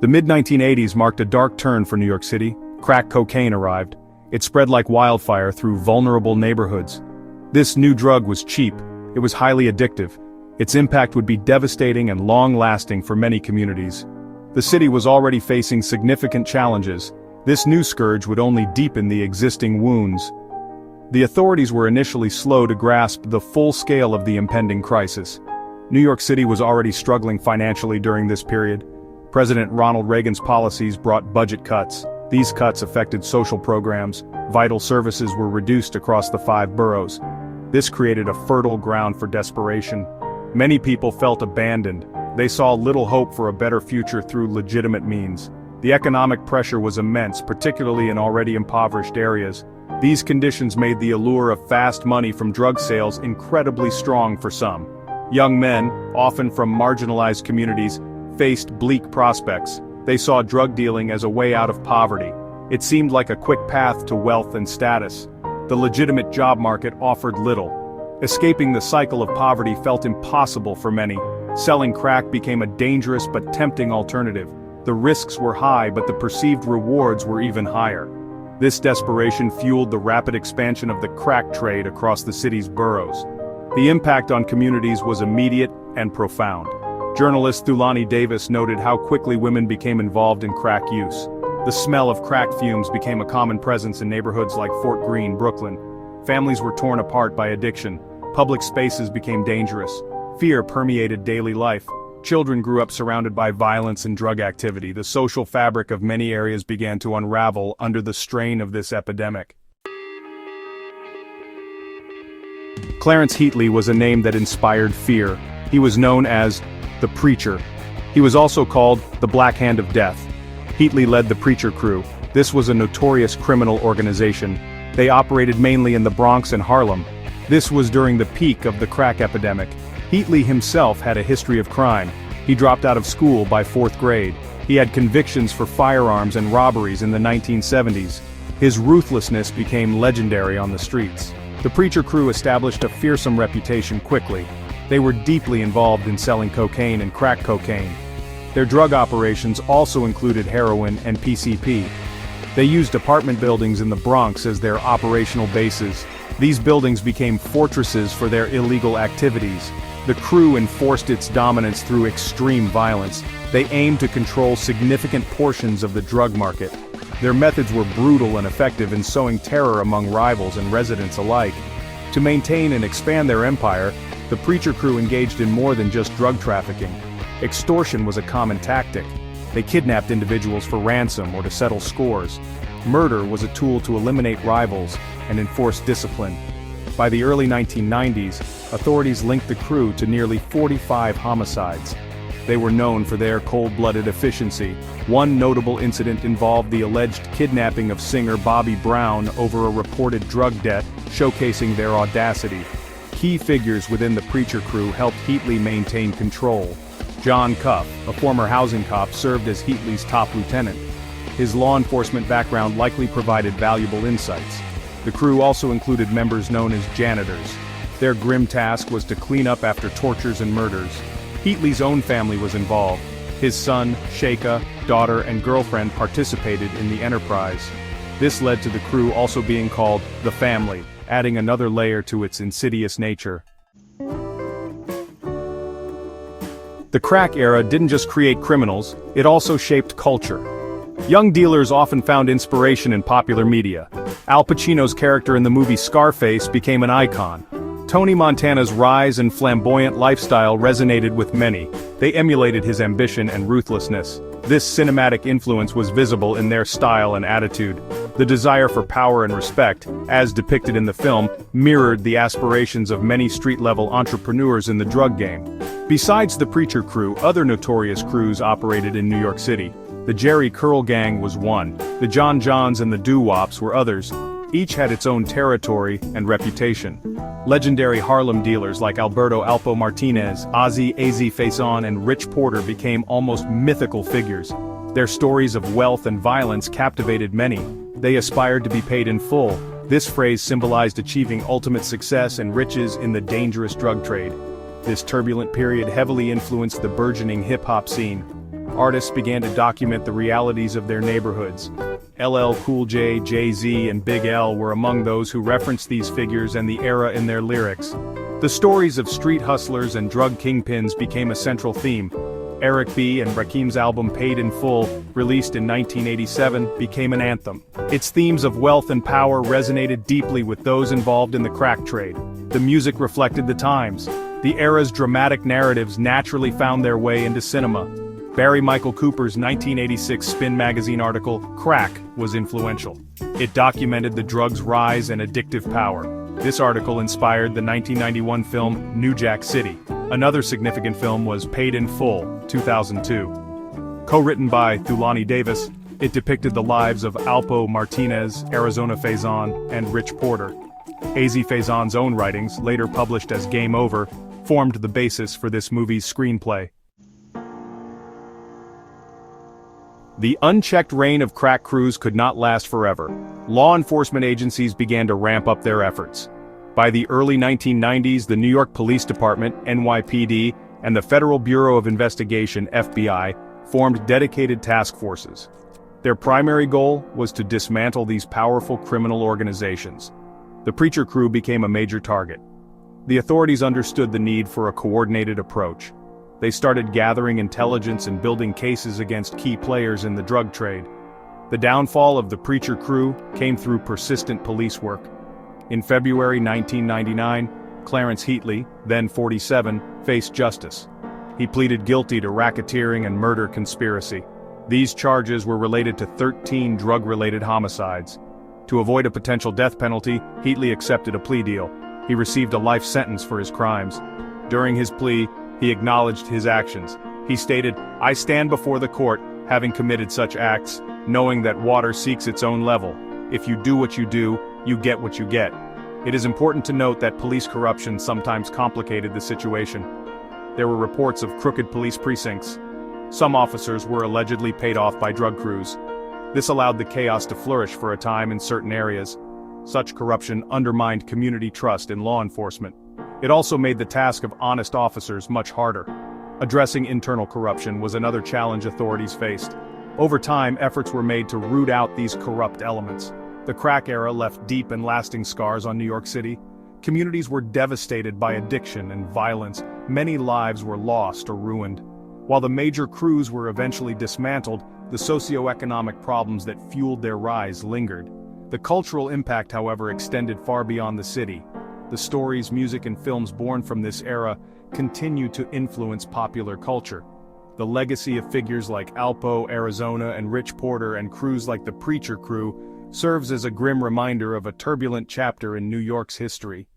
The mid-1980s marked a dark turn for New York City. Crack cocaine arrived. It spread like wildfire through vulnerable neighborhoods. This new drug was cheap. It was highly addictive. Its impact would be devastating and long-lasting for many communities. The city was already facing significant challenges. This new scourge would only deepen the existing wounds. The authorities were initially slow to grasp the full scale of the impending crisis. New York City was already struggling financially during this period. President Ronald Reagan's policies brought budget cuts. These cuts affected social programs. Vital services were reduced across the 5 boroughs. This created a fertile ground for desperation. Many people felt abandoned. They saw little hope for a better future through legitimate means. The economic pressure was immense, particularly in already impoverished areas. These conditions made the allure of fast money from drug sales incredibly strong for some. Young men, often from marginalized communities, faced bleak prospects. They saw drug dealing as a way out of poverty. It seemed like a quick path to wealth and status. The legitimate job market offered little. Escaping the cycle of poverty felt impossible for many. Selling crack became a dangerous but tempting alternative. The risks were high, but the perceived rewards were even higher. This desperation fueled the rapid expansion of the crack trade across the city's boroughs. The impact on communities was immediate and profound. Journalist Thulani Davis noted how quickly women became involved in crack use. The smell of crack fumes became a common presence in neighborhoods like Fort Greene, Brooklyn. Families were torn apart by addiction. Public spaces became dangerous. Fear permeated daily life. Children grew up surrounded by violence and drug activity. The social fabric of many areas began to unravel under the strain of this epidemic. Clarence Heatley was a name that inspired fear. He was known as the Preacher. He was also called the Black Hand of Death. Heatley led the Preacher Crew. This was a notorious criminal organization. They operated mainly in the Bronx and Harlem. This was during the peak of the crack epidemic. Heatley himself had a history of crime. He dropped out of school by 4th grade. He had convictions for firearms and robberies in the 1970s. His ruthlessness became legendary on the streets. The Preacher Crew established a fearsome reputation quickly. They were deeply involved in selling cocaine and crack cocaine. Their drug operations also included heroin and PCP. They used apartment buildings in the Bronx as their operational bases. These buildings became fortresses for their illegal activities. The crew enforced its dominance through extreme violence. They aimed to control significant portions of the drug market. Their methods were brutal and effective in sowing terror among rivals and residents alike. To maintain and expand their empire, the Preacher Crew engaged in more than just drug trafficking. Extortion was a common tactic. They kidnapped individuals for ransom or to settle scores. Murder was a tool to eliminate rivals and enforce discipline. By the early 1990s, authorities linked the crew to nearly 45 homicides. They were known for their cold-blooded efficiency. One notable incident involved the alleged kidnapping of singer Bobby Brown over a reported drug debt, showcasing their audacity. Key figures within the Preacher Crew helped Heatley maintain control. John Cuff, a former housing cop, served as Heatley's top lieutenant. His law enforcement background likely provided valuable insights. The crew also included members known as janitors. Their grim task was to clean up after tortures and murders. Heatley's own family was involved. His son, Sheikah, daughter, and girlfriend participated in the enterprise. This led to the crew also being called the Family, adding another layer to its insidious nature. The crack era didn't just create criminals, it also shaped culture. Young dealers often found inspiration in popular media. Al Pacino's character in the movie Scarface became an icon. Tony Montana's rise and flamboyant lifestyle resonated with many. They emulated his ambition and ruthlessness. This cinematic influence was visible in their style and attitude. The desire for power and respect, as depicted in the film, mirrored the aspirations of many street-level entrepreneurs in the drug game. Besides the Preacher Crew, other notorious crews operated in New York City. The Jerry Curl Gang was one. The John Johns and the Doo-Wops were others. Each had its own territory and reputation. Legendary Harlem dealers like Alberto Alpo Martinez, Ozzy AZ Faison, and Rich Porter became almost mythical figures. Their stories of wealth and violence captivated many. They aspired to be paid in full. This phrase symbolized achieving ultimate success and riches in the dangerous drug trade. This turbulent period heavily influenced the burgeoning hip-hop scene. artists began to document the realities of their neighborhoods. LL Cool J, Jay-Z, and Big L were among those who referenced these figures and the era in their lyrics. The stories of street hustlers and drug kingpins became a central theme. Eric B. and Rakim's album Paid in Full, released in 1987, became an anthem. Its themes of wealth and power resonated deeply with those involved in the crack trade. The music reflected the times. The era's dramatic narratives naturally found their way into cinema. Barry Michael Cooper's 1986 Spin magazine article, Crack, was influential. It documented the drug's rise and addictive power. This article inspired the 1991 film New Jack City. Another significant film was Paid in Full, 2002. Co-written by Thulani Davis, it depicted the lives of Alpo Martinez, Arizona Faison, and Rich Porter. AZ Faison's own writings, later published as Game Over, formed the basis for this movie's screenplay. The unchecked reign of crack crews could not last forever. Law enforcement agencies began to ramp up their efforts. By the early 1990s, the New York Police Department, NYPD, and the Federal Bureau of Investigation, FBI, formed dedicated task forces. Their primary goal was to dismantle these powerful criminal organizations. The Preacher Crew became a major target. The authorities understood the need for a coordinated approach. They started gathering intelligence and building cases against key players in the drug trade. The downfall of the Preacher Crew came through persistent police work. In February 1999, Clarence Heatley, then 47, faced justice. He pleaded guilty to racketeering and murder conspiracy. These charges were related to 13 drug-related homicides. To avoid a potential death penalty, Heatley accepted a plea deal. He received a life sentence for his crimes. During his plea, he acknowledged his actions. He stated, "I stand before the court, having committed such acts, knowing that water seeks its own level. If you do what you do, you get what you get." It is important to note that police corruption sometimes complicated the situation. There were reports of crooked police precincts. Some officers were allegedly paid off by drug crews. This allowed the chaos to flourish for a time in certain areas. Such corruption undermined community trust in law enforcement. It also made the task of honest officers much harder. Addressing internal corruption was another challenge authorities faced. Over time, efforts were made to root out these corrupt elements. The crack era left deep and lasting scars on New York City. Communities were devastated by addiction and violence. Many lives were lost or ruined. While the major crews were eventually dismantled, the socio-economic problems that fueled their rise lingered. The cultural impact, however, extended far beyond the city. The stories, music, and films born from this era continue to influence popular culture. The legacy of figures like Alpo, Arizona, and Rich Porter, and crews like the Preacher Crew serves as a grim reminder of a turbulent chapter in New York's history.